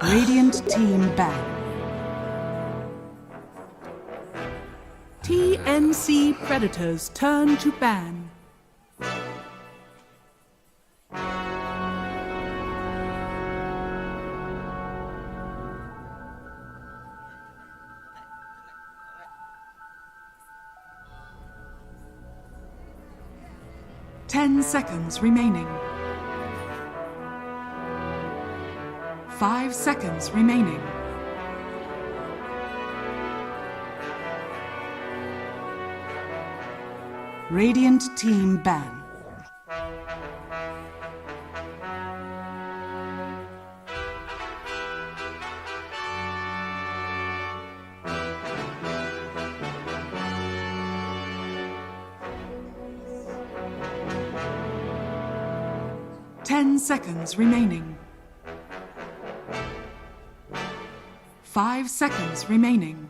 Radiant team ban. TNC Predators turn to ban. Ten seconds remaining. 5 seconds remaining. Radiant team ban. Ten seconds remaining. 5 seconds remaining.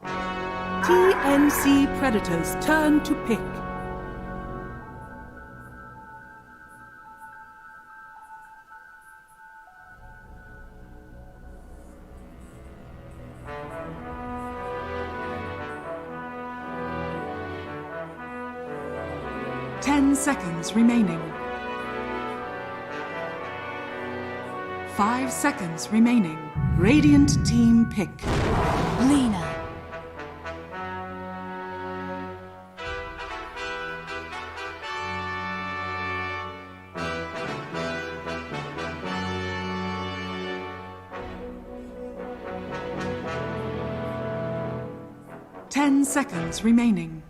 TNC Predators turn to pick. Ten seconds remaining. 5 seconds remaining. Radiant team pick. Lena. Ten seconds remaining.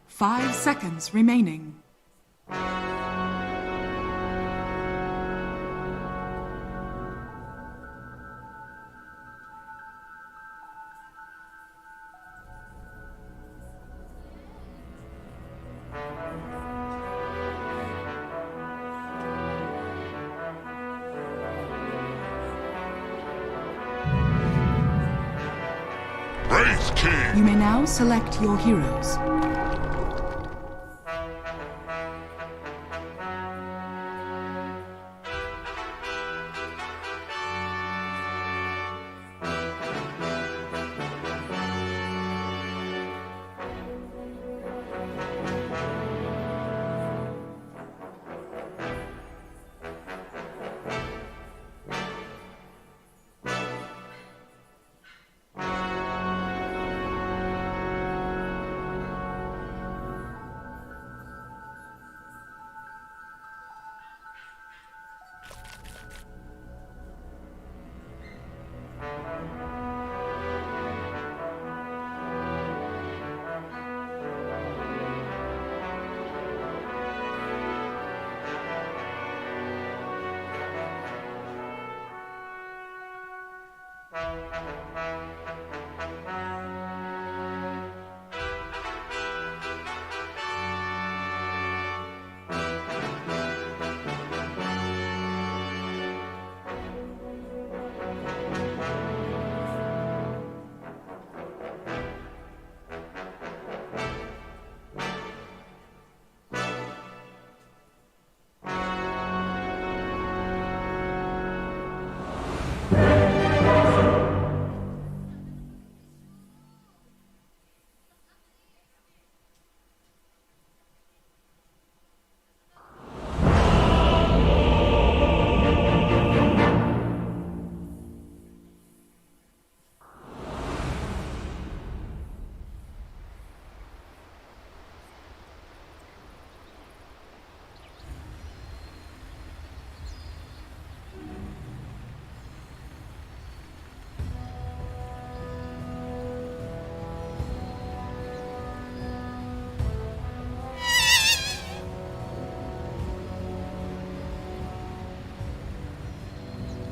5 seconds remaining. You may now select your heroes.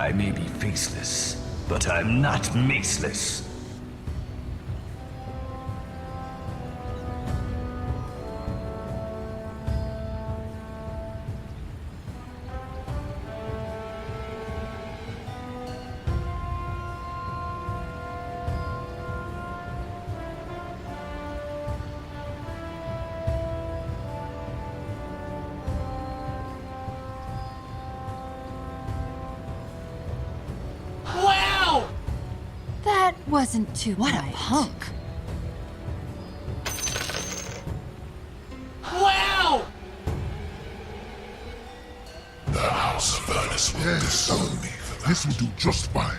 I may be faceless, but I'm not maceless. wasn't too What a punk. Wow! The House of Ernest will disown me for that. This will do just fine.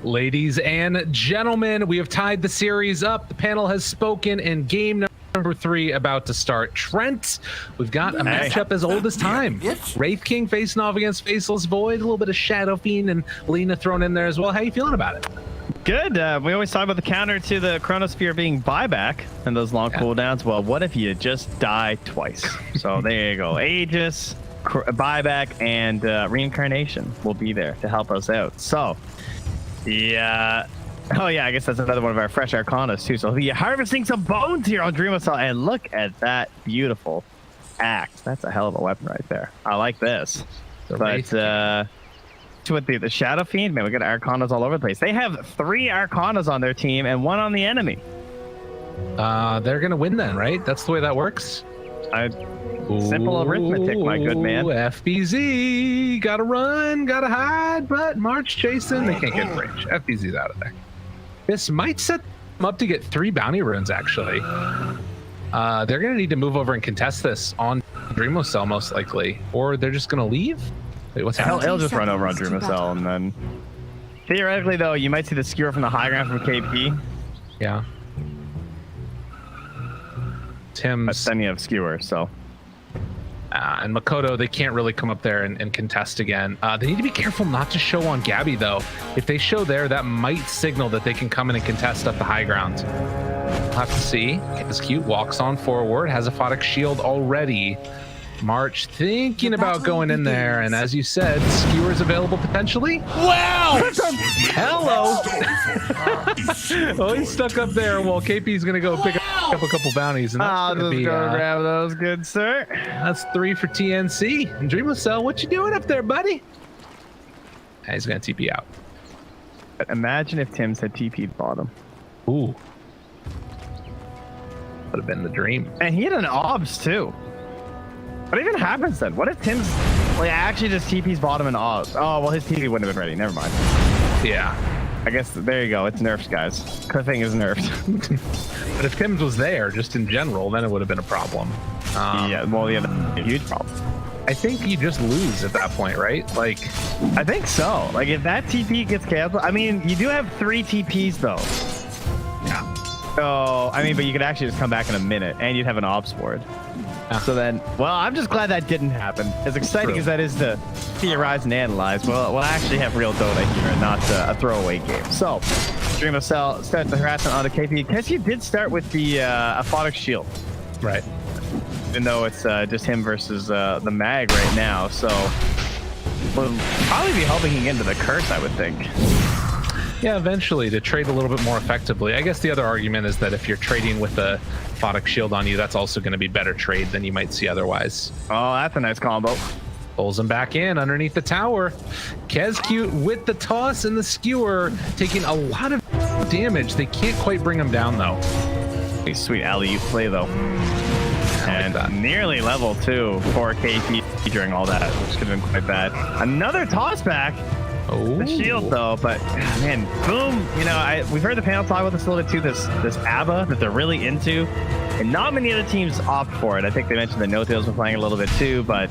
Ladies and gentlemen, we have tied the series up. The panel has spoken, and game number 3 about to start. Trent, we've got a matchup as old as time. Wraith King facing off against Faceless Void, a little bit of Shadow Fiend and Lena thrown in there as well. How you feeling about it? Good. We always talk about the counter to the Chronosphere being buyback and those long cooldowns. Well, what if you just die twice? So there you go. Aegis, buyback, and reincarnation will be there to help us out. So, yeah. Oh, yeah, I guess that's another one of our fresh Arcanas, too. So, yeah, harvesting some bones here on Dream of Soul. And look at that beautiful axe. That's a hell of a weapon right there. I like this. But, with the Shadow Fiend, man, we got Arcanas all over the place. They have 3 Arcanas on their team and 1 on the enemy. They're going to win then, right? That's the way that works? Simple arithmetic, my good man. FBZ, gotta run, gotta hide, but March chasing, they can't get in range. FBZ's out of there. This might set them up to get 3 bounty runes, actually. They're gonna need to move over and contest this on Dreamocell, most likely. Or they're just gonna leave? Wait, what's happening? He'll just run over on Dreamocell, and then... Theoretically, though, you might see the skewer from the high ground from KP. Yeah. Tim's... But then you have skewer, so... and Makoto, they can't really come up there and contest again. They need to be careful not to show on Gabby, though. If they show there, that might signal that they can come in and contest up the high ground. We'll have to see. It's cute. Walks on forward. Has a Photic Shield already. March thinking about going in there. And as you said, skewers available potentially. Wow! Hello! Oh, he's stuck up there. Well, KP's going to go pick up a couple bounties. And I'll just go grab those, good sir. That's 3 for TNC. And Dreamocell, what you doing up there, buddy? And he's going to TP out. But imagine if Tim's had TP'd bottom. Ooh. Would have been the dream. And he had an OBS, too. What even happens then? What if Tim's actually just TP's bottom and OBS? Oh, well, his TP wouldn't have been ready. Never mind. Yeah. I guess there you go. It's nerfed, guys. Cliffing is nerfed. But if Tim's was there, just in general, then it would have been a problem. Yeah, well, yeah, that's a huge problem. I think you just lose at that point, right? Like, I think so. Like, if that TP gets canceled, I mean, you do have 3 TPs, though. Yeah. So, I mean, but you could actually just come back in a minute, and you'd have an OBS board. So then, well, I'm just glad that didn't happen. As exciting as that is to theorize and analyze, we'll actually have real Dota here and not a throwaway game. So, Dreamocell starts the harassment onto KP because he did start with the Aphotic Shield. Right. Even though it's just him versus the Mag right now. So, we'll probably be helping him into the Curse, I would think. Yeah, eventually to trade a little bit more effectively. I guess the other argument is that if you're trading with a Photic Shield on you, that's also going to be better trade than you might see otherwise. Oh, that's a nice combo. Pulls him back in underneath the tower. Kezcute with the toss and the skewer, taking a lot of damage. They can't quite bring him down, though. A sweet alley-oop play, though. And nearly level 2 for KP during all that, which could have been quite bad. Another toss back. Oh. The shield, though, but man, boom! You know, we've heard the panel talk about this a little bit too. This ABBA that they're really into, and not many other teams opt for it. I think they mentioned that No-Tail's been playing a little bit too, but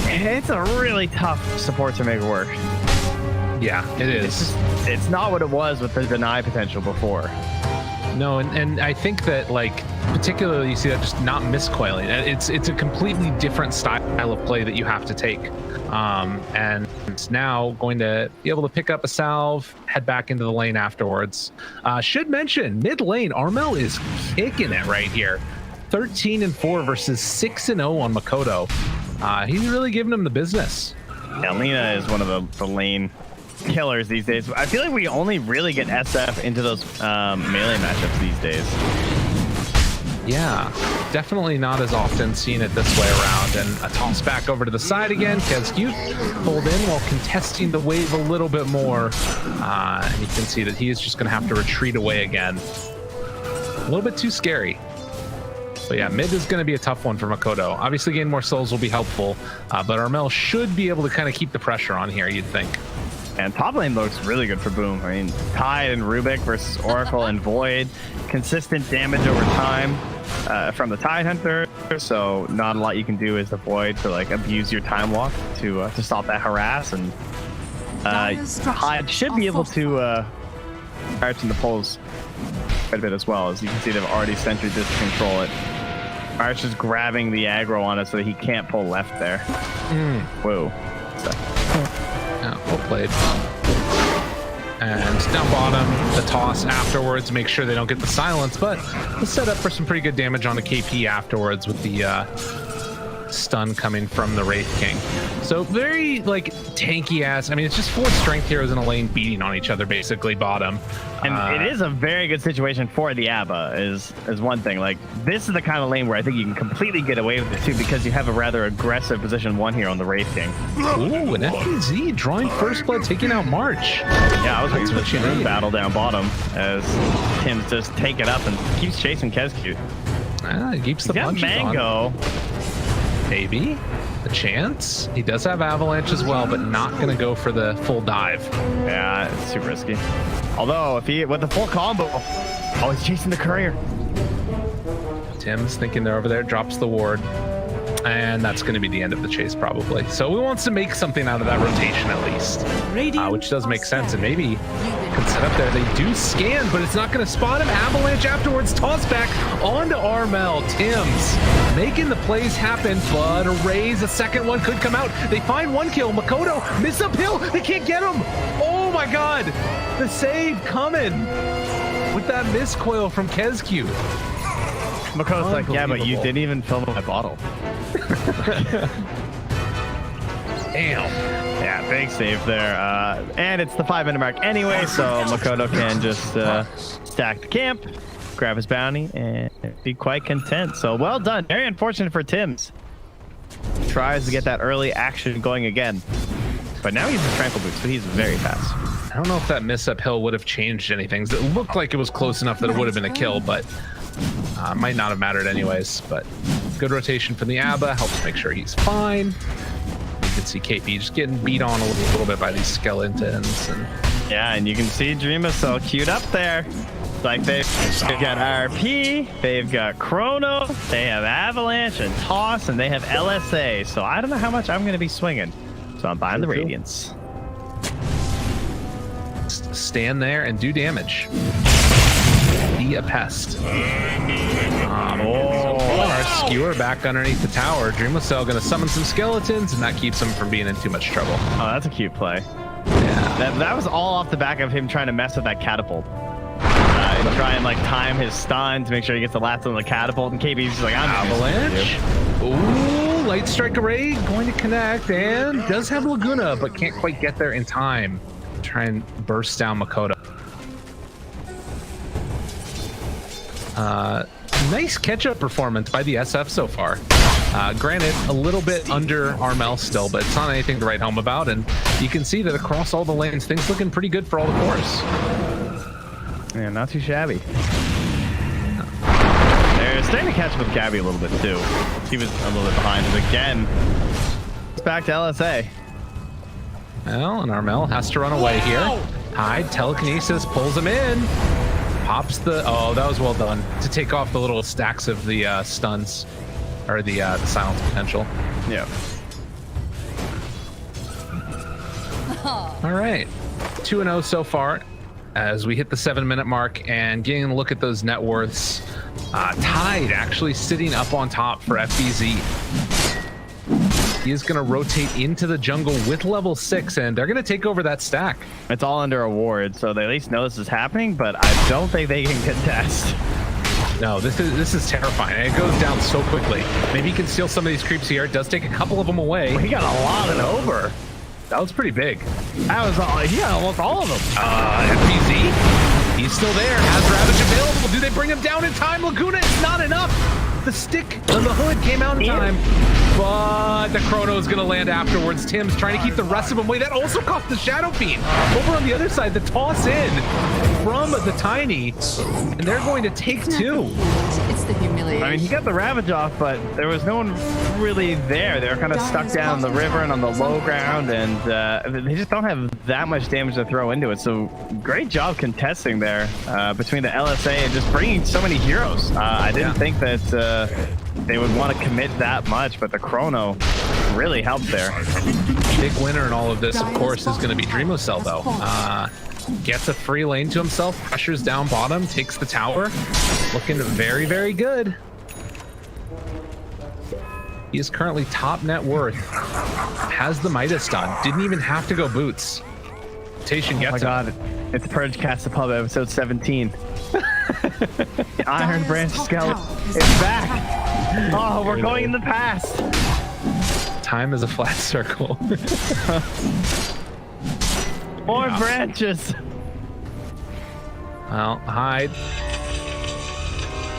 it's a really tough support to make work. Yeah, it is. It's not what it was with the deny potential before. No, and I think that, like, particularly you see that just not miscoiling. It's a completely different style of play that you have to take. And it's now going to be able to pick up a salve, head back into the lane afterwards. Should mention, mid lane, Armel is kicking it right here. 13-4 versus 6-0 on Makoto. He's really giving him the business. Yeah, Lena is one of the lane killers these days. I feel like we only really get SF into those melee matchups these days. Yeah, definitely not as often seen it this way around. And a toss back over to the side again. Kezcute pulled in while contesting the wave a little bit more. And you can see that he is just going to have to retreat away again. A little bit too scary. But yeah, mid is going to be a tough one for Makoto. Obviously, gain more souls will be helpful, but Armel should be able to kind of keep the pressure on here, you'd think. And top lane looks really good for Boom. I mean, Tide and Rubik versus Oracle and Void. Consistent damage over time from the Tide Hunter. So not a lot you can do as the Void to like abuse your time walk to stop that harass. And Tide should be able to crouch in the poles quite a bit as well. As you can see, they've already sentry this to control it. Arch is grabbing the aggro on it so that he can't pull left there. Whoa. Well played. And down bottom, the toss afterwards, make sure they don't get the silence, but let's set up for some pretty good damage on the KP afterwards with the stun coming from the Wraith King. So very like tanky ass. I mean, it's just 4 strength heroes in a lane beating on each other, basically bottom. And it is a very good situation for the ABBA is one thing. Like, this is the kind of lane where I think you can completely get away with it too, because you have a rather aggressive position 1 here on the Wraith King. Ooh, an FPZ drawing first blood, taking out March. Yeah, I was waiting for the Siaran battle down bottom as Tim just take it up and keeps chasing Kezcute. He keeps the punches Mango. on. Maybe a chance. He does have Avalanche as well, but not going to go for the full dive. Yeah, it's too risky. Although, if he with the full combo, oh, he's chasing the courier. Tim's thinking they're over there, drops the ward, and that's going to be the end of the chase probably. So he wants to make something out of that rotation at least, which does make sense, and maybe can set up there. They do scan, but it's not going to spot him. Avalanche afterwards, toss back onto Armel. Tim's making the plays happen, but a raise, a second one could come out. They find 1 kill. Makoto miss uphill. They can't get him. Oh my God, the save coming with that miscoil from Kezcute. Makoto's like, yeah, but you didn't even fill my bottle. Damn. Yeah, big save there. And it's the 5-minute mark anyway, so Makoto can just stack the camp, grab his bounty, and be quite content. So well done. Very unfortunate for Tim's. Tries to get that early action going again. But now he's in Tranquil Boots, so he's very fast. I don't know if that miss uphill would have changed anything. It looked like it was close enough that it would have been a kill, but might not have mattered anyways. But good rotation from the ABBA, helps make sure he's fine. You can see KP just getting beat on a little bit by these skeletons. And yeah, and you can see Dreamacell queued up there. Like they've got RP, they've got Chrono, they have Avalanche and Toss, and they have LSA. So I don't know how much I'm going to be swinging. So I'm buying the Radiance. Stand there and do damage. Be a pest. So far, Skewer back underneath the tower. Dreamacell going to summon some skeletons, and that keeps him from being in too much trouble. Oh, that's a cute play. Yeah. That was all off the back of him trying to mess with that catapult. Try and like time his stun to make sure he gets the last on the catapult, and KB's just like, I'm Avalanche. Ooh, Light Strike Array going to connect, and does have Laguna, but can't quite get there in time. Try and burst down Makoto. Nice catch-up performance by the SF so far. Granted, a little bit under Armel still, but it's not anything to write home about, and you can see that across all the lanes, things looking pretty good for all the cores. Yeah, not too shabby. They're starting to catch up with Gabby a little bit too. He was a little bit behind, but again, it's back to LSA. Well, and Armel has to run away here. Hide, telekinesis, pulls him in. Pops the, oh, that was well done. To take off the little stacks of the stuns, or the silence potential. Yeah. All right, 2-0 so far. As we hit the 7-minute mark and getting a look at those net worths. Tide actually sitting up on top for FBZ. He is going to rotate into the jungle with level 6, and they're going to take over that stack. It's all under a ward, so they at least know this is happening, but I don't think they can contest. No, this is terrifying, and it goes down so quickly. Maybe he can steal some of these creeps here. It does take a couple of them away. He got a lot and over. That was pretty big. That was all, he got almost all of them. FBZ, he's still there. Has Ravage available. Do they bring him down in time? Laguna, it's not enough. The stick on the hood came out in time, but the Chrono is going to land afterwards. Tim's trying to keep the rest of them away. That also cost the Shadow Fiend. Over on the other side, the toss in from the Tiny, and they're going to take 2. Face the humiliation. I mean, he got the Ravage off, but there was no one really there. They were kind of stuck down in the river and on the low ground, and they just don't have that much damage to throw into it. So great job contesting there between the LSA and just bringing so many heroes. I didn't think that they would want to commit that much, but the Chrono really helped there. Big winner in all of this, of course, is going to be Dreamocell, though. Gets a free lane to himself, pressures down bottom, takes the tower. Looking very, very good. He is currently top net worth. Has the Midas done. Didn't even have to go boots. Tation gets Oh my god, it's Purge Cast the Pub episode 17. Iron Branch Scout is back. Oh, we're going in the past. Time is a flat circle. More branches. Well, hide.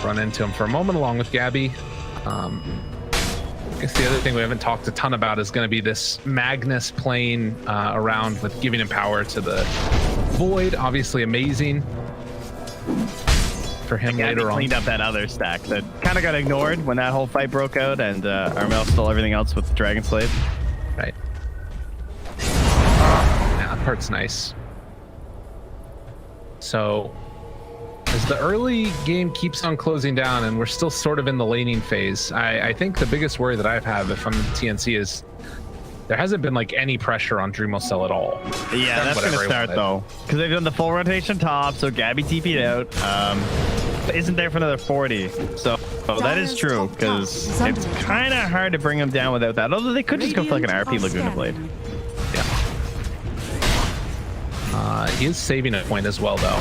Run into him for a moment along with Gabby. I guess the other thing we haven't talked a ton about is going to be this Magnus playing around with giving him power to the Void. Obviously amazing for him later on. Cleaned up that other stack that kind of got ignored when that whole fight broke out, and Armel stole everything else with the Dragon Slave. Right. Yeah, that part's nice. So as the early game keeps on closing down and we're still sort of in the laning phase, I think the biggest worry that I have if I'm TNC is there hasn't been like any pressure on Dreamocell at all. Yeah, that's going to start though, because they've done the full rotation top, so Gabby TP'd out. Isn't there for another 40, so that is true, because it's kind of hard to bring him down without that, although they could just go for like an RP Laguna Blade. Yeah. He is saving a point as well though.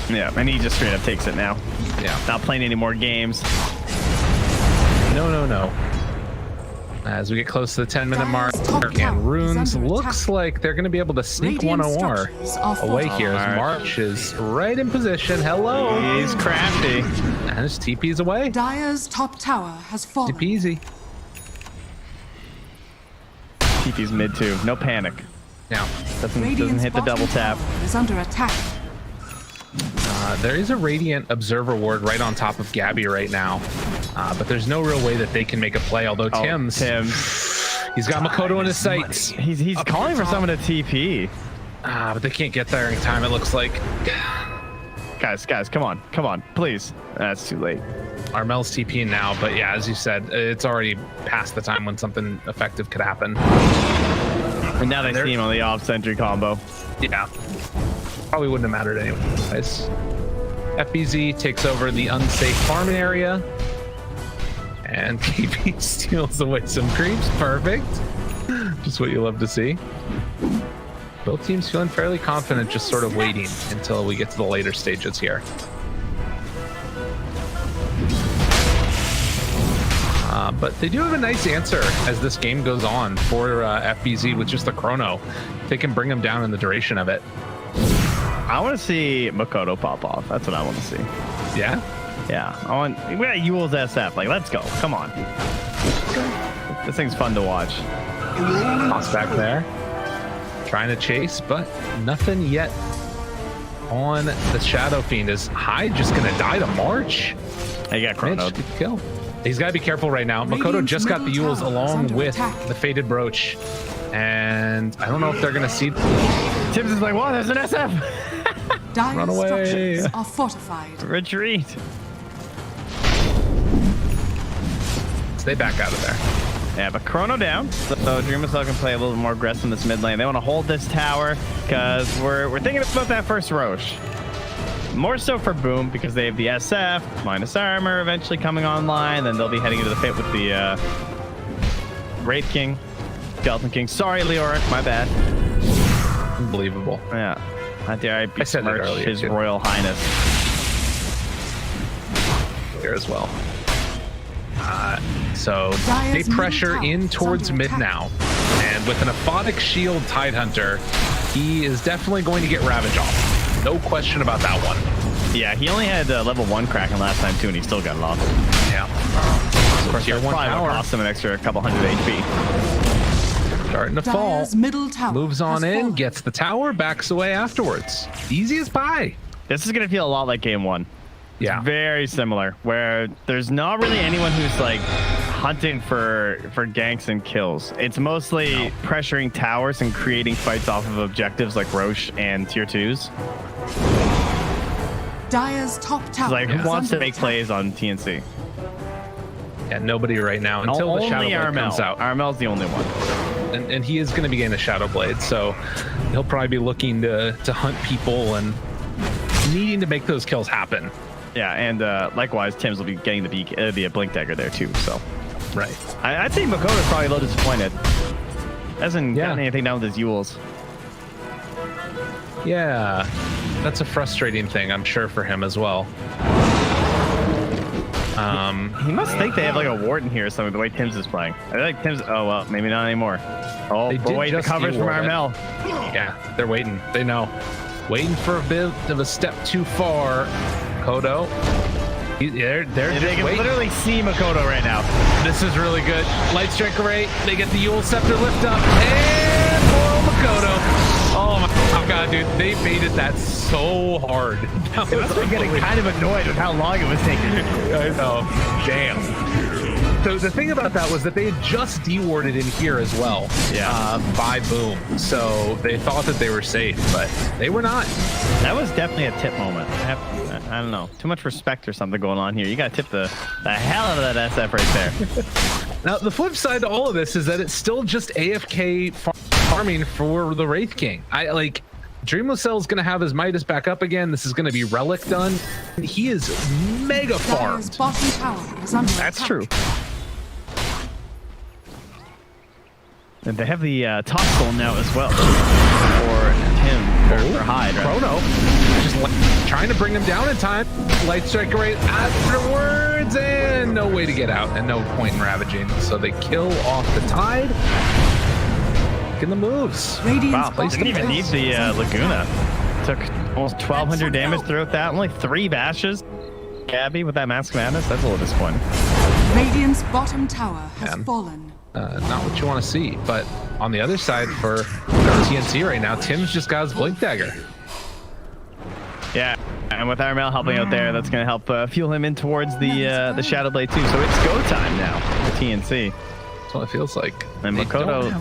Yeah, and he just straight up takes it now. Yeah. Not playing any more games. No. As we get close to the 10-minute mark, and Runes looks like they're going to be able to sneak one OR away here as March is right in position. Hello. He's crafty. And his TP's away. Dire's top tower has fallen. Easy. TP's mid too. No panic. Now, doesn't hit the double tap. Is under attack. There is a Radiant Observer Ward right on top of Gabby right now, but there's no real way that they can make a play, although Tim's he's got Makoto in his sights. He's calling for someone to TP. But they can't get there in time, it looks like. Guys, come on, please. That's too late. Armel's TPing now, but yeah, as you said, it's already past the time when something effective could happen. And now they see him on the off-sentry combo. Yeah. Probably wouldn't have mattered anyways. FBZ takes over the unsafe farming area. And KP steals away some creeps. Perfect. Just what you love to see. Both teams feeling fairly confident, just sort of waiting until we get to the later stages here. But they do have a nice answer as this game goes on for FBZ with just the Chrono. They can bring them down in the duration of it. I want to see Makoto pop off. That's what I want to see. Yeah? Yeah. We got Yule's SF. Like, let's go. Come on. This thing's fun to watch. Toss back there. Trying to chase, but nothing yet on the Shadow Fiend. Is Hyde just going to die to March? He got Chrono'd. Kill. He's got to be careful right now. Makoto just got the Yules along with the Fated Brooch. And I don't know if they're going to see... Tibbs is like, whoa, there's an SF! Run away. Are fortified. Retreat. Stay back out of there. Yeah, but Chrono down. So Dreamocell can play a little bit more aggressive in this mid lane. They want to hold this tower because we're thinking about that first Roche. More so for Boom because they have the SF, minus armor eventually coming online. Then they'll be heading into the pit with the Wraith King, Skeleton King. Sorry, Leoric, my bad. Unbelievable. Yeah. How dare I besmirch earlier, His too. Royal Highness. Here as well. So they pressure in towards mid now. And with an Aphotic Shield Tidehunter, he is definitely going to get Ravage off. No question about that one. Yeah, he only had level 1 Kraken last time too, and he still got it off. Yeah. Of course, Tier 1 probably power. cost him an extra couple hundred HP. Starting to fall. Dire's middle tower Moves on has in, fallen. gets the tower, backs away afterwards. Easy as pie. This is going to feel a lot like game 1. Yeah. It's very similar, where there's not really anyone who's like hunting for ganks and kills. It's mostly pressuring towers and creating fights off of objectives like Roche and tier 2s. Dire's top tower. Like, who wants to make plays on TNC? Yeah, nobody right now until the Shadow Blade comes out. Armel's the only one. And he is going to be getting a Shadow Blade, so he'll probably be looking to hunt people and needing to make those kills happen. Yeah, and likewise, Tim's will be getting the Blink Dagger there too. So, right. I'd say Makoto's probably a little disappointed. Hasn't gotten anything down with his Yules. Yeah, that's a frustrating thing, I'm sure, for him as well. He must think they have like a Warden here or something, the way Tim's is playing. I feel like Tim's, oh well, maybe not anymore. Oh boy, the coverage from Armel. Yeah, they're waiting. They know. Waiting for a bit of a step too far. Makoto. They're They can literally see Makoto right now. This is really good. Light Strike Array. They get the Yule Scepter lift up. And poor Makoto. Oh my god, dude. They baited that so hard. That They must have been getting kind of annoyed with how long it was taking. I know. Damn. So the thing about that was that they had just dewarded in here as well. Yeah. By Boom. So they thought that they were safe, but they were not. That was definitely a tip moment. I don't know. Too much respect or something going on here. You got to tip the hell out of that SF right there. Now, the flip side to all of this is that it's still just AFK farming for the Wraith King. Dreamocell's going to have his Midas back up again. This is going to be Relic done. He is mega farmed. That's true. And they have the top goal now as well for Tim or Hyde. Right? Chrono just trying to bring him down in time. Light Strike Array afterwards, and no way to get out, and no point in ravaging. So they kill off the Tide. In the moves. Wow, they didn't even need the Laguna. Took almost 1,200 damage throughout that. Only 3 bashes. Gabby with that Mask of Madness. That's a little disappointing. Radiant's bottom tower has fallen. Not what you want to see, but on the other side for TNC right now, Tim's just got his Blink Dagger. Yeah, and with Armel helping out there, that's going to help fuel him in towards the Shadow Blade too. So it's go time now for TNC. That's what it feels like. And Makoto,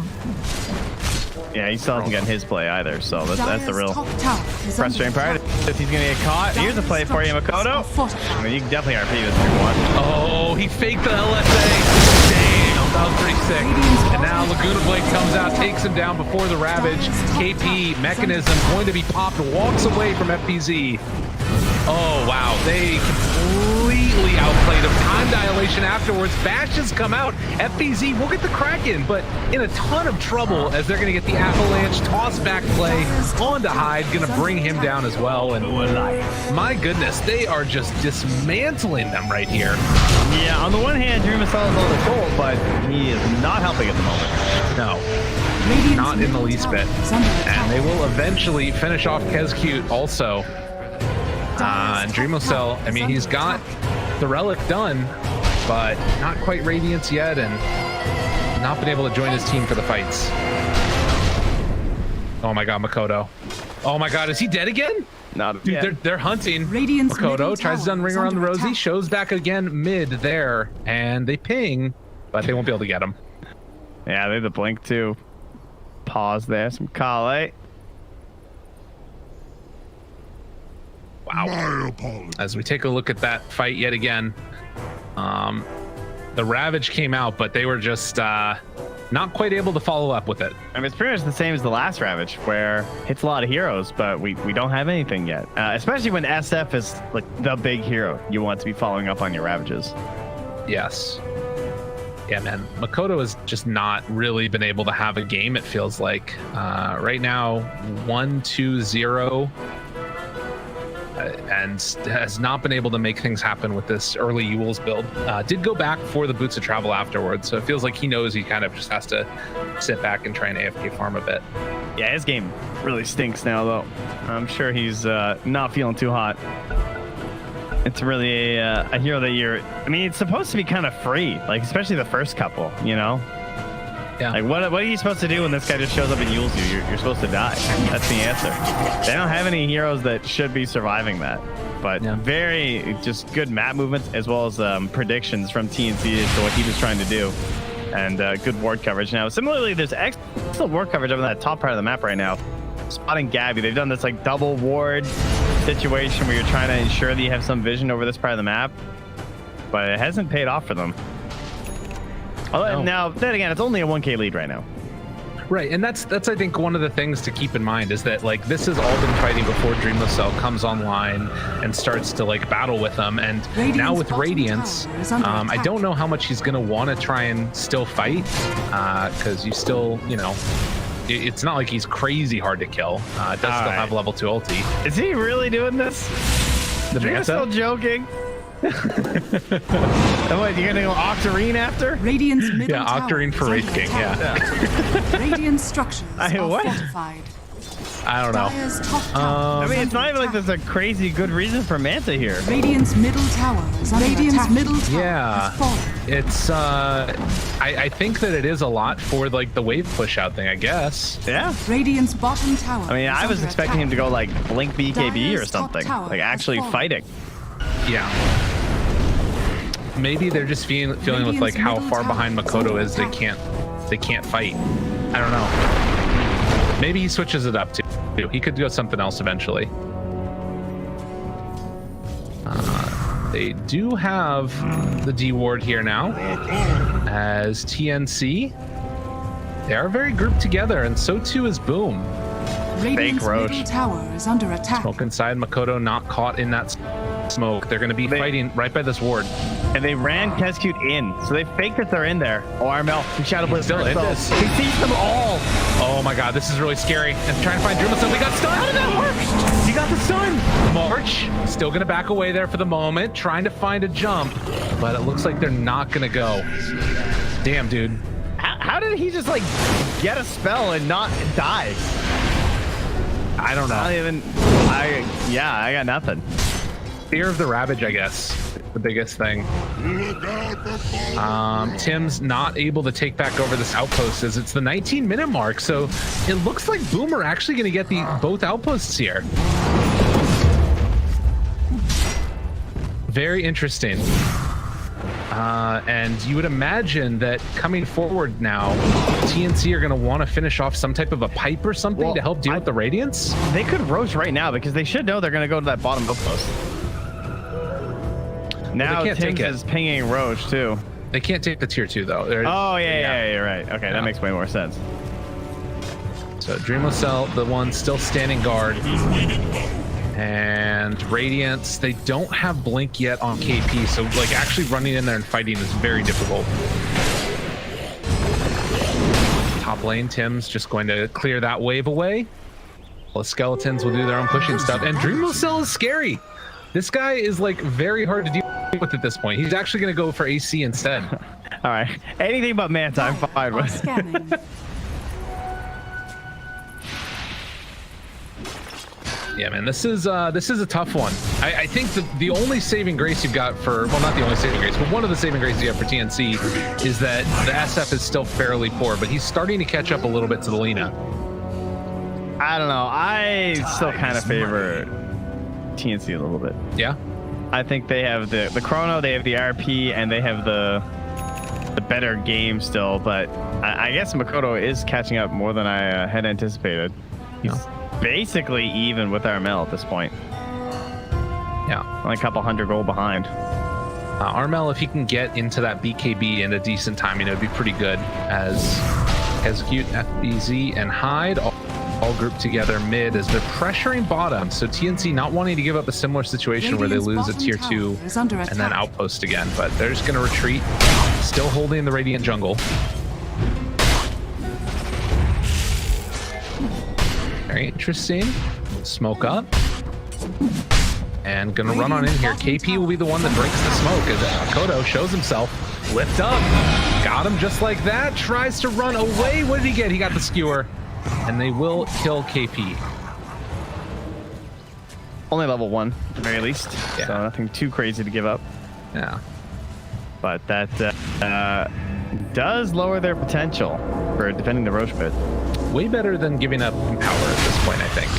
yeah, he still hasn't gotten his play either, so that's the real frustrating part. If he's going to get caught, here's a play for you, Makoto. I mean, you can definitely RP this if you want. Oh, he faked the LSA. Damn, that was pretty sick. And now Laguna Blade comes out, takes him down before the Ravage. KP, Mechanism, going to be popped, walks away from FPZ. Oh, wow. They completely outplayed him. Time dilation afterwards. Bashes come out. FPZ will get the Kraken, but in a ton of trouble as they're going to get the Avalanche toss back play onto Hyde. Going to bring him down as well. And my goodness, they are just dismantling them right here. Yeah, on the one hand, Dreamocell is a little cold, but he is not helping at the moment. No. Not in the least bit. And they will eventually finish off Kezcute also. And Dreamocell, I mean, he's got the Relic done, but not quite Radiance yet, and not been able to join his team for the fights. Oh my god, Makoto. Oh my god, is he dead again? Not Dude, yet. they're hunting. Radiant's Makoto tries to done ring around the rosy, shows back again mid there, and they ping, but they won't be able to get him. Yeah, they have the blink too. Pause there, some Kale. Wow. As we take a look at that fight yet again, the Ravage came out, but they were just not quite able to follow up with it. I mean, it's pretty much the same as the last Ravage, where hits a lot of heroes, but we don't have anything yet. Especially when SF is like the big hero. You want to be following up on your Ravages. Yes. Yeah, man. Makoto has just not really been able to have a game, it feels like. Right now, 1-2-0. And has not been able to make things happen with this early Yule's build. Did go back for the Boots of Travel afterwards, so it feels like he knows he kind of just has to sit back and try and AFK farm a bit. Yeah, his game really stinks now, though. I'm sure he's not feeling too hot. It's really a hero that I mean, it's supposed to be kind of free, like especially the first couple, you know? Yeah. Like, what are you supposed to do when this guy just shows up and yules you? You're supposed to die. That's the answer. They don't have any heroes that should be surviving that. But very just good map movements as well as predictions from TNC as to what he was trying to do. And good ward coverage. Now, similarly, there's excellent ward coverage over that top part of the map right now. Spotting Gabby. They've done this like double ward situation where you're trying to ensure that you have some vision over this part of the map. But it hasn't paid off for them. Now, then again, it's only a 1K lead right now. Right, and that's I think one of the things to keep in mind is that like this has all been fighting before Dreamless Cell comes online and starts to like battle with them, and now with Radiance, I don't know how much he's gonna want to try and still fight, because you still, you know, it's not like he's crazy hard to kill. It does still have level 2 ulti. Is he really doing this? You're still joking. What, you're gonna go Octarine after? Radiant's middle Octarine for Wraith King, Radiant structures are fortified. I don't know. I mean, it's not even like there's a crazy good reason for Manta here. Radiant's middle tower is under attack. It's I think that it is a lot for like the wave push out thing, I guess. Yeah. Radiant's bottom tower. I mean, I was expecting him to go like blink BKB or something, like actually fighting. Yeah. Maybe they're just feeling with like how far behind Makoto is, they can't fight. I don't know. Maybe he switches it up too. He could go something else eventually. They do have the D ward here now as TNC. They are very grouped together, and so too is Boom. Fake Roche. Tower is under attack. Smoke inside. Makoto not caught in that smoke. They're going to be fighting right by this ward. And they ran Kescute in, so they faked that they're in there. Oh, Armel, Shadow Blitz still in this. He sees them all. Oh my god, this is really scary. I'm trying to find Dreamless Cell. We got stunned. How did that work? You got the stun. March, still going to back away there for the moment, trying to find a jump, but it looks like they're not going to go. Damn, dude. How did he just like get a spell and not die? I don't know. I got nothing. Fear of the Ravage, I guess, the biggest thing. Tim's not able to take back over this outpost as it's the 19-minute mark, so it looks like Boomer actually going to get both outposts here. Very interesting. And you would imagine that coming forward now, TNC are going to want to finish off some type of a pipe or something to help deal with the Radiance. They could Roche right now because they should know they're going to go to that bottom outpost. Now Tim's is pinging Roche too. They can't take the tier 2 though. Oh yeah, you're right. Okay, that makes way more sense. So Dreamless Cell, the one still standing guard. And Radiance, they don't have Blink yet on KP, so like actually running in there and fighting is very difficult. Top lane, Tim's just going to clear that wave away. Well, the Skeletons will do their own pushing stuff, and Dreamless Cell is scary. This guy is like very hard to deal with at this point. He's actually going to go for AC instead. All right, anything but Manta, I'm fine with. Yeah, man, this is a tough one. I think the only saving grace you've got for, well, not the only saving grace, but one of the saving graces you have for TNC is that the SF is still fairly poor, but he's starting to catch up a little bit to the Lina. I don't know. I still kind of favor TNC a little bit. Yeah? I think they have the Chrono, they have the RP, and they have the better game still, but I guess Makoto is catching up more than I had anticipated. He's basically even with Armel at this point. Yeah. Only a couple hundred gold behind. Armel, if he can get into that BKB in a decent timing, it would be pretty good, as Execute, FBZ, and Hyde all grouped together mid as they're pressuring bottom. So TNC not wanting to give up a similar situation where they lose a tier 2 and then outpost again, but they're just going to retreat, still holding the Radiant jungle. Very interesting. Smoke up. And gonna run on in here. KP will be the one that breaks the smoke as Makoto shows himself. Lift up. Got him just like that. Tries to run away. What did he get? He got the skewer. And they will kill KP. Only level 1 at the very least. Yeah. So nothing too crazy to give up. Yeah. But that does lower their potential. for defending the Roche pit. Way better than giving up power at this point, I think.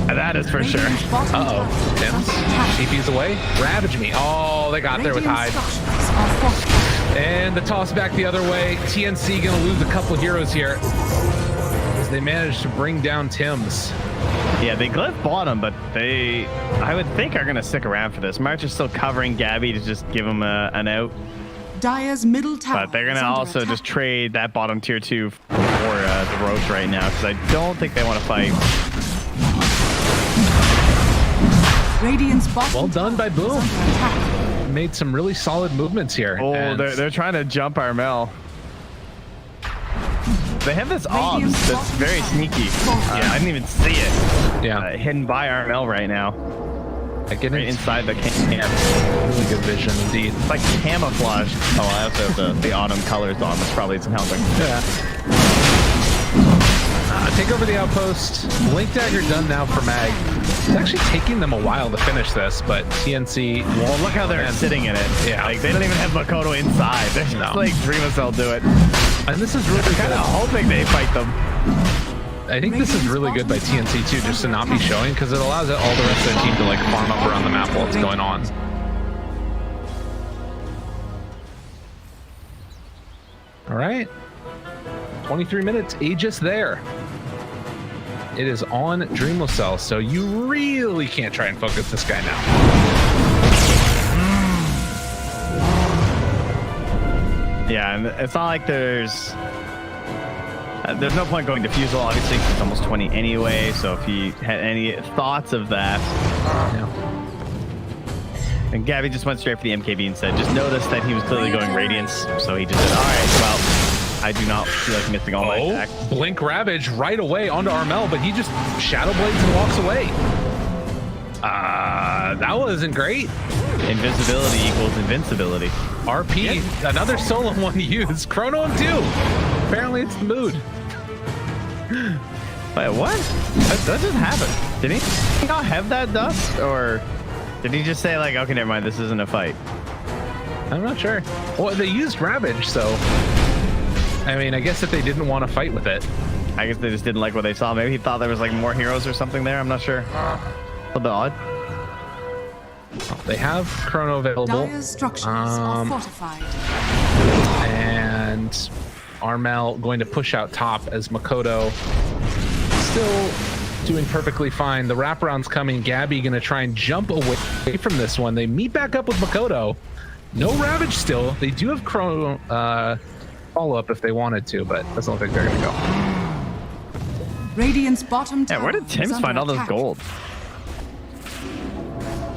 That is for sure. Uh-oh. Tim's TP's away. Ravage me. Oh, they got there with Hyde. And the toss back the other way. TNC gonna lose a couple heroes here as they managed to bring down Tim's. Yeah, they glyph bottom, but they, I would think, are gonna stick around for this. March is still covering Gabby to just give him an out. Dire's middle tower. But they're gonna also just trade that bottom tier 2 for the Roche right now, because I don't think they want to fight. Radiant's bottom well done by Boom. Made some really solid movements here. Oh, they're trying to jump Armel. They have this obs that's very sneaky. Yeah, I didn't even see it. Yeah, hidden by Armel right now. I get right inside the camp. Really good vision indeed. It's like camouflage. Oh, I also have the autumn colors on, which probably isn't helping. Yeah. Take over the outpost. Blink Dagger done now for Mag. It's actually taking them a while to finish this, but TNC. Well, look how they're sitting in it. Yeah, like they don't even have Makoto inside. They're just like Dreamacell do it. And this is really kind of hoping they fight them. I think this is really good by TNC too, just to not be showing, because it allows all the rest of the team to like farm up around the map while it's going on. All right, 23 minutes, Aegis there. It is on Dreamacell, so you really can't try and focus this guy now. Yeah, and it's not like there's no point going defusal, obviously, because it's almost 20 anyway, so if you had any thoughts of that. Yeah. And Gabby just went straight for the MKB and said, just noticed that he was clearly going Radiance, so he just said, all right, well, I do not feel like missing all my attacks. Blink Ravage right away onto Armel, but he just Shadow Blades and walks away. That wasn't great. Invisibility equals invincibility. RP, another solo one to use. Chrono him too. Apparently it's the mood. Wait, what? That just happened. Did he not have that dust? Or did he just say like, okay, never mind, this isn't a fight? I'm not sure. Well, they used Ravage, so I mean, I guess if they didn't want to fight with it. I guess they just didn't like what they saw. Maybe he thought there was like more heroes or something there. I'm not sure. A little bit odd. They have Chrono available. Dire's structures are fortified. And Armel going to push out top as Makoto still doing perfectly fine. The wraparound's coming. Gabby going to try and jump away from this one. They meet back up with Makoto. No Ravage still. They do have Chrono follow-up if they wanted to, but doesn't look like they're going to go. Radiant's bottom tower. Yeah, where did Tim's find all this gold?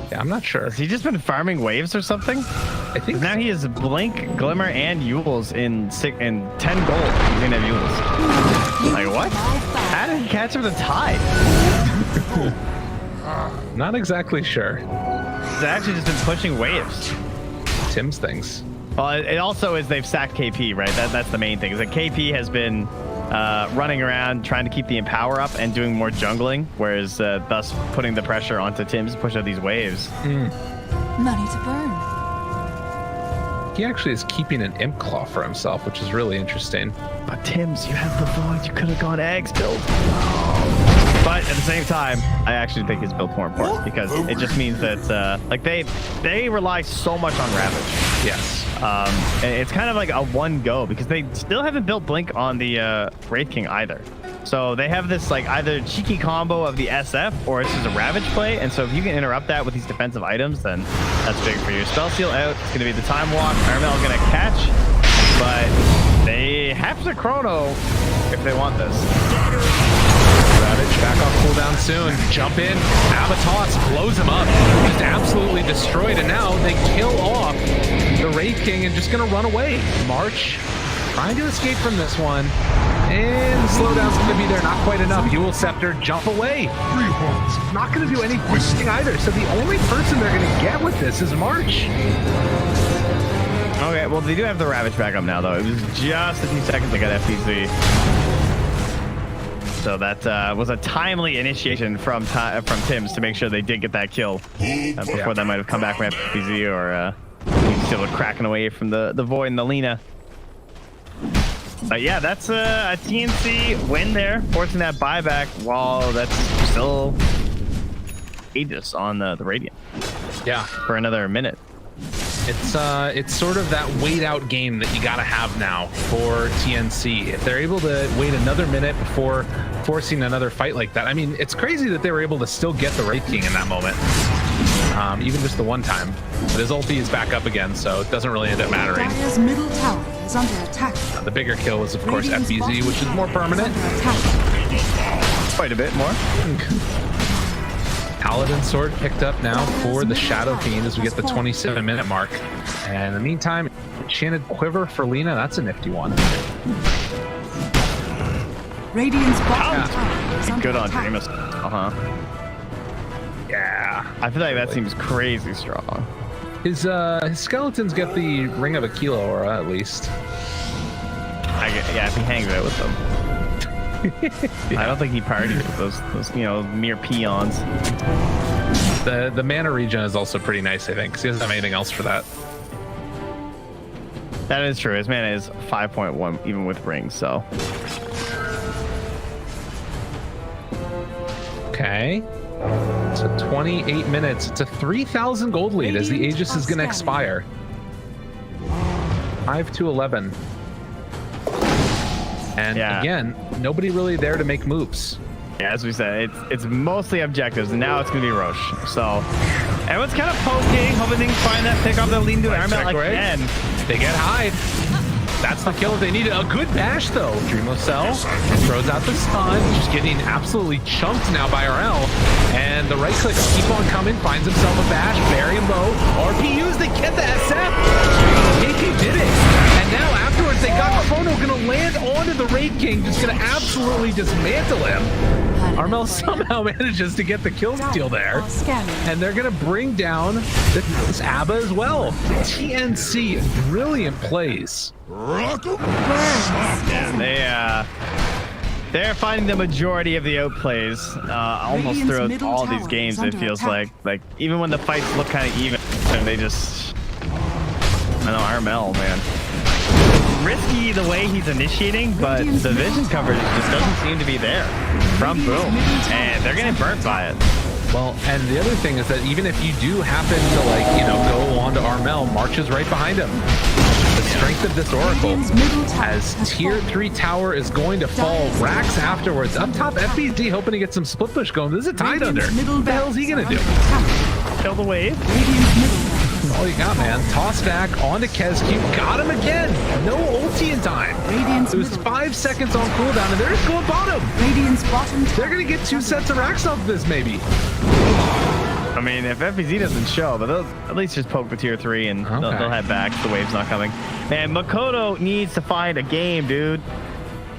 Yeah, I'm not sure. Has he just been farming waves or something? I think now he has Blink, Glimmer, and Yules in 10 gold. He's gonna have Yules. Like what? How did he catch him with a tide? Not exactly sure. He's actually just been pushing waves. Tim's things. Well, it also is they've sacked KP, right? That's the main thing. Is that KP has been running around trying to keep the Empower up and doing more jungling, whereas thus putting the pressure onto Tim's to push out these waves. Money to burn. He actually is keeping an Imp Claw for himself, which is really interesting. But Tim's, you have the Void. You could have gone Eggs build. But at the same time, I actually think his build's more important because it just means that like they rely so much on Ravage. Yes. It's kind of like a one go because they still haven't built Blink on the Wraith King either. So they have this like either cheeky combo of the SF or it's just a Ravage play. And so if you can interrupt that with these defensive items, then that's big for you. Spell Seal out. It's going to be the Time Walk. Armel's going to catch, but they have to Chrono if they want this. Ravage back off cooldown soon. Jump in. Abatos blows him up. Just absolutely destroyed. And now they kill off the Wraith King and just going to run away. March trying to escape from this one. And the slowdown's going to be there. Not quite enough. Yule Scepter, jump away. Not going to do anything either. So the only person they're going to get with this is March. Okay, well, they do have the Ravage back up now, though. It was just a few seconds they got FPZ. So that was a timely initiation from Tim's to make sure they did get that kill before that might have come back from FPZ or still cracking away from the Void and the Lina. But yeah, that's a TNC win there, forcing that buyback while that's still Aegis on the Radiant. Yeah, for another minute. It's sort of that wait out game that you gotta have now for TNC. If they're able to wait another minute before forcing another fight like that, I mean, it's crazy that they were able to still get the Wraith King in that moment, even just the one time. But his ulti is back up again, so it doesn't really end up mattering. Dire's middle tower is under attack. The bigger kill was, of course, Radiant's FBZ, bottom which is more tower permanent. under attack. Quite a bit more. Paladin sword picked up now for the Shadow Fiend as we get the 27-minute mark. And in the meantime, Enchanted Quiver for Lina, that's a nifty one. Radiant's bottom tower is under Good on attack. Dreamus. Yeah. I feel like that seems crazy strong. His skeletons get the Ring of a Kilo aura, at least. Yeah, if he hangs out with them. I don't think he partied with those mere peons. The mana regen is also pretty nice, I think, because he doesn't have anything else for that. That is true. His mana is 5.1 even with rings, so. Okay. So 28 minutes. It's a 3,000 gold lead as the Aegis is going to expire. 5-11. And again, nobody really there to make moves. Yeah, as we said, it's mostly objectives, and now it's going to be Roche. So everyone's kind of poking, hoping they can find that pick off the lead into the armor again. They get hide. That's the kill they needed. A good bash, though. Dreamo Cell throws out the stun. Just getting absolutely chunked now by RL. And the right click keep on coming. Finds himself a bash. Very low. RPUs, they get the SF. KP did it. And now afterwards, they got Chrono going to land onto the Wraith King. Just going to absolutely dismantle him. Armel somehow manages to get the kill steal there. And they're going to bring down this ABBA as well. TNC, brilliant plays. Yeah, they're finding the majority of the outplays almost throughout all these games. It feels like even when the fights look kind of even, they just, I know, Armel, man, risky the way he's initiating, but the vision coverage just doesn't seem to be there from Boom, and they're getting burnt by it. Well, and the other thing is that even if you do happen to go on to Armel, March is right behind him. The strength of this Oracle, as tier 3 tower is going to fall. Rax afterwards. Up top, FBZ hoping to get some split push going. This is a Tide Under. What the hell is he going to do? Kill the wave. That's all you got, man. Toss back onto Kescu. Got him again. No ulti in time. It was 5 seconds on cooldown, and they're just going bottom. Radiant's bottom. They're going to get 2 sets of Rax off of this, maybe. I mean, if FBZ doesn't show, but they'll at least just poke the tier 3 and they'll head back. The wave's not coming. Man, Makoto needs to find a game, dude.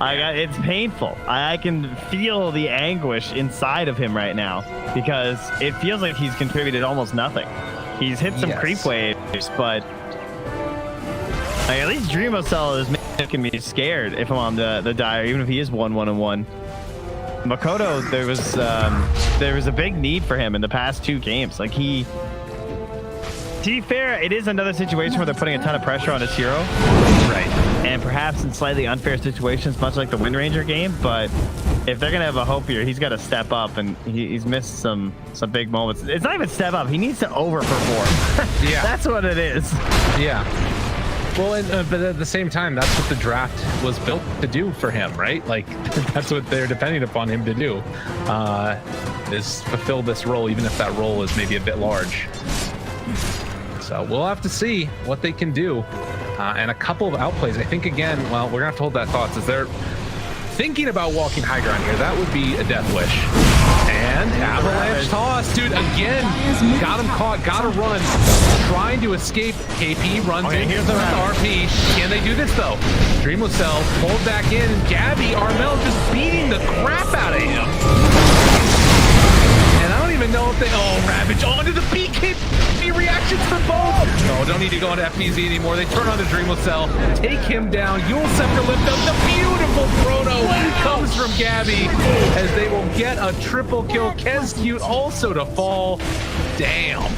It's painful. I can feel the anguish inside of him right now because it feels like he's contributed almost nothing. He's hit some creep waves, but at least Dreamo Cell is making me scared if I'm on the Dire, even if he is 1-1-1. Makoto, there was a big need for him in the past 2 games. Like to be fair, it is another situation where they're putting a ton of pressure on his hero. Right. And perhaps in slightly unfair situations, much like the Wind Ranger game, but if they're gonna have a hope here, he's got to step up, and he's missed some big moments. It's not even step up, he needs to overperform. Yeah. That's what it is. Yeah. Well, but at the same time, that's what the draft was built to do for him, right? Like, that's what they're depending upon him to do, is fulfill this role, even if that role is maybe a bit large. So we'll have to see what they can do. And a couple of outplays, I think, again, well, we're going to have to hold that thought, as they're thinking about walking high ground here. That would be a death wish. And avalanche toss, dude, again, got him caught, gotta run, trying to escape. KP runs in, here's the RP. Can they do this though? Dreamo Cell pulled back in, and Gabby, Armel just beating the crap out of him. And I don't even know if they, Ravage onto the PK reactions for both. No, don't need to go into FPZ anymore. They turn on the Dreamo Cell, take him down. Yule Scepter lift up. The beautiful Chrono comes from Gabby as they will get a triple kill. Kescute also to fall. Damn.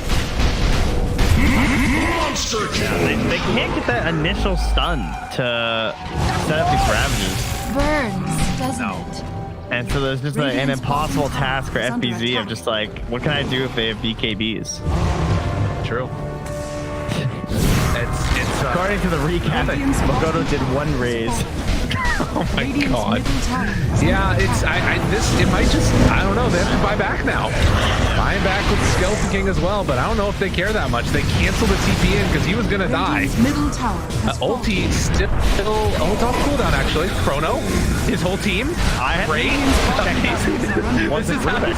Monster kill. Yeah, they can't get that initial stun to set up these ravages. Burns, doesn't it? And so there's just an impossible task for FBZ of just like, what can I do if they have BKBs? True. It's According to the recap, Makoto did 1 raise. oh my god. Yeah, it might just, I don't know, they have to buy back now. Buying back with Skeleton King as well, but I don't know if they care that much. They canceled the TP in because he was gonna die. Middle tower. Ulti still ult off cooldown actually. Chrono, his whole team. Great. This is how you